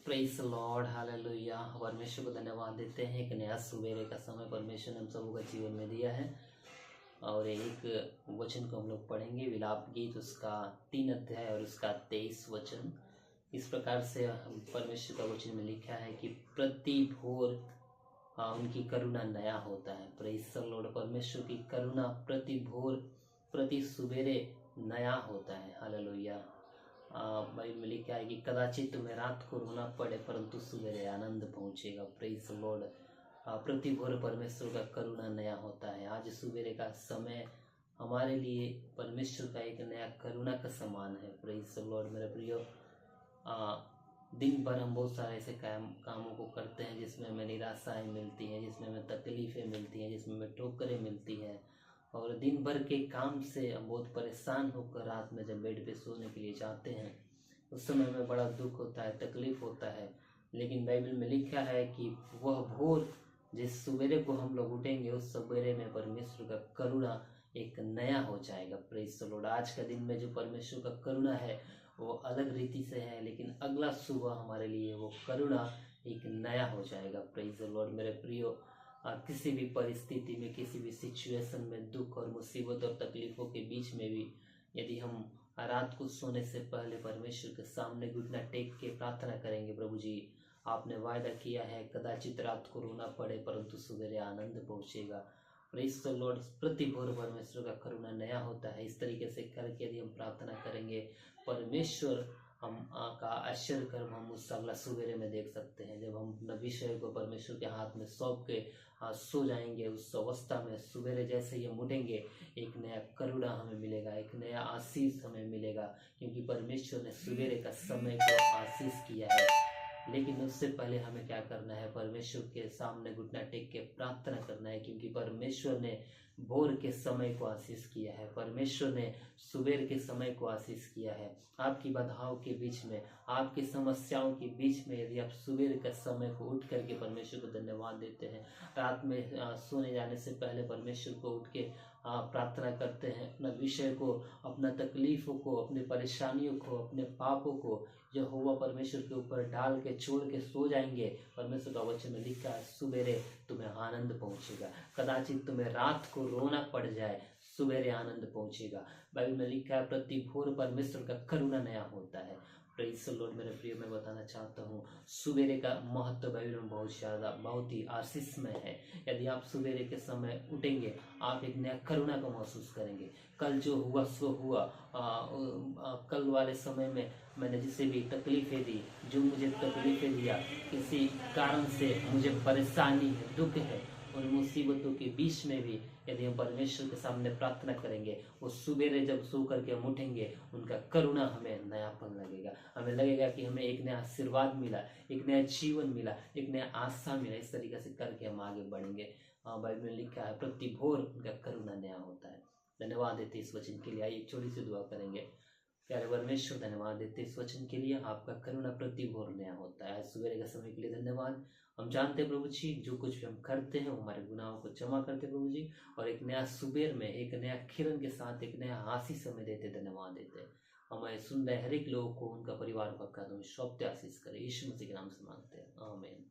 Praise Lord hallelujah. परमेश्वर को धन्यवाद देते हैं। एक नया सवेरे का समय परमेश्वर ने हम सबों का जीवन में दिया है और एक वचन को हम लोग पढ़ेंगे, विलाप गीत उसका 3 अध्याय और उसका 23 वचन। इस प्रकार से परमेश्वर का वचन में लिखा है कि प्रति भोर उनकी करुणा नया होता है। Praise Lord. परमेश्वर की करुणा प्रति भोर प्रति सुबेरे नया होता है। हालेलुया। बाइबल में लिखा है कि कदाचित तुम्हें रात को रोना पड़े परंतु सुबेरे आनंद पहुंचेगा। Praise Lord. प्रति भोर परमेश्वर का करुणा नया होता है। आज सुबेरे का समय हमारे लिए परमेश्वर का एक नया करुणा का समान है। Praise Lord. मेरे प्रियो, दिन भर हम बहुत सारे ऐसे कामों को करते हैं जिसमें हमें निराशाएं मिलती हैं, जिसमें हमें तकलीफ़ें मिलती हैं, जिसमें हमें ठोकरें मिलती हैं और दिन भर के काम से हम बहुत परेशान होकर रात में जब बेड पे सोने के लिए जाते हैं उस समय में बड़ा दुख होता है, तकलीफ होता है। लेकिन बाइबल में लिखा है कि वह भोर जिस सवेरे को हम लोग उठेंगे उस सवेरे में परमेश्वर का करुणा एक नया हो जाएगा। Praise the Lord. आज का दिन में जो परमेश्वर का करुणा है वो अलग रीति से है, लेकिन अगला सुबह हमारे लिए वो करुणा एक नया हो जाएगा। Praise the Lord. मेरे प्रियो, किसी भी परिस्थिति में, किसी भी सिचुएशन में, दुख और मुसीबत और तकलीफों के बीच में भी यदि हम रात को सोने से पहले परमेश्वर के सामने घुटना टेक के प्रार्थना करेंगे, प्रभु जी आपने वायदा किया है कदाचित रात को रोना पड़े परंतु सवेरे आनंद पहुंचेगा। Praise the Lord. प्रति भोर परमेश्वर का करुणा नया होता है। इस तरीके से करके यदि हम प्रार्थना करेंगे परमेश्वर हम का आश्चर्य कर्म हम उस अगला सवेरे में देख सकते हैं। जब हम अपना विषय को परमेश्वर के हाथ में सौंप के सो जाएंगे, उस अवस्था में सवेरे जैसे ही हम उठेंगे एक नया करुणा हमें मिलेगा, एक नया आशीष हमें मिलेगा, क्योंकि परमेश्वर ने सवेरे का समय को आशीष किया है। लेकिन उससे पहले हमें क्या करना है? परमेश्वर के सामने घुटना टेक के प्रार्थना करना है, क्योंकि परमेश्वर ने भोर के समय को आशीष किया है, परमेश्वर ने सुबेर के समय को आशीष किया है। आपकी बाधाओं के बीच में, आपकी समस्याओं के बीच में यदि आप सुबेर के समय को उठ करके परमेश्वर को धन्यवाद देते हैं, रात में सोने जाने से पहले परमेश्वर को उठ के प्रार्थना करते हैं, अपना विषय को, अपना तकलीफों को, अपनी परेशानियों को, अपने पापों को यहोवा परमेश्वर के ऊपर डाल के छोड़ के सो जाएंगे, परमेश्वर का वचन में लिखा है सुबेरे तुम्हें आनंद पहुंचेगा। कदाचित तुम्हें रात को रोना पड़ जाए, सुबेरे आनंद पहुंचेगा। बाइबल में लिखा है प्रति भोर परमेश्वर का करुणा नया होता है। Praise the Lord. मेरे प्रिय, मैं बताना चाहता हूँ सुबेरे का महत्व बाइबल में बहुत ज़्यादा, बहुत ही आशीषमय है। यदि आप सुबेरे के समय उठेंगे आप एक नया करुणा को महसूस करेंगे। कल जो हुआ सो हुआ, कल वाले समय में मैंने जिसे भी तकलीफ़ें दी, जो मुझे तकलीफ़ें दिया, किसी कारण से मुझे परेशानी है, दुख है, उन मुसीबतों के बीच में भी यदि हम परमेश्वर के सामने प्रार्थना करेंगे, वो सुबेरे जब सो करके हम उठेंगे उनका करुणा हमें नयापन लगेगा। हमें लगेगा कि हमें एक नया आशीर्वाद मिला, एक नया जीवन मिला, एक नया आशा मिला। इस तरीके से करके हम आगे बढ़ेंगे। बाइबल में लिखा है प्रति भोर उनका करुणा नया होता है। धन्यवाद देते इस वचन के लिए। आइए एक छोटी सी दुआ करेंगे। प्यारे परमेश्वर, धन्यवाद देते इस वचन के लिए। आपका करुणा प्रति भोर नया होता है। सुबेरे का समय के लिए धन्यवाद। हम जानते हैं प्रभु जी जो कुछ भी हम करते हैं वो हमारे गुनाहों को क्षमा करते प्रभु जी, और एक नया सुबेर में एक नया किरण के साथ एक नया आशीष हमें देते, धन्यवाद देते। हमें सुन रहे हर एक लोगों को, उनका परिवार का कदम सौंपते आशीष करे। यीशु मसीह के नाम से मांगते हैं, आमीन।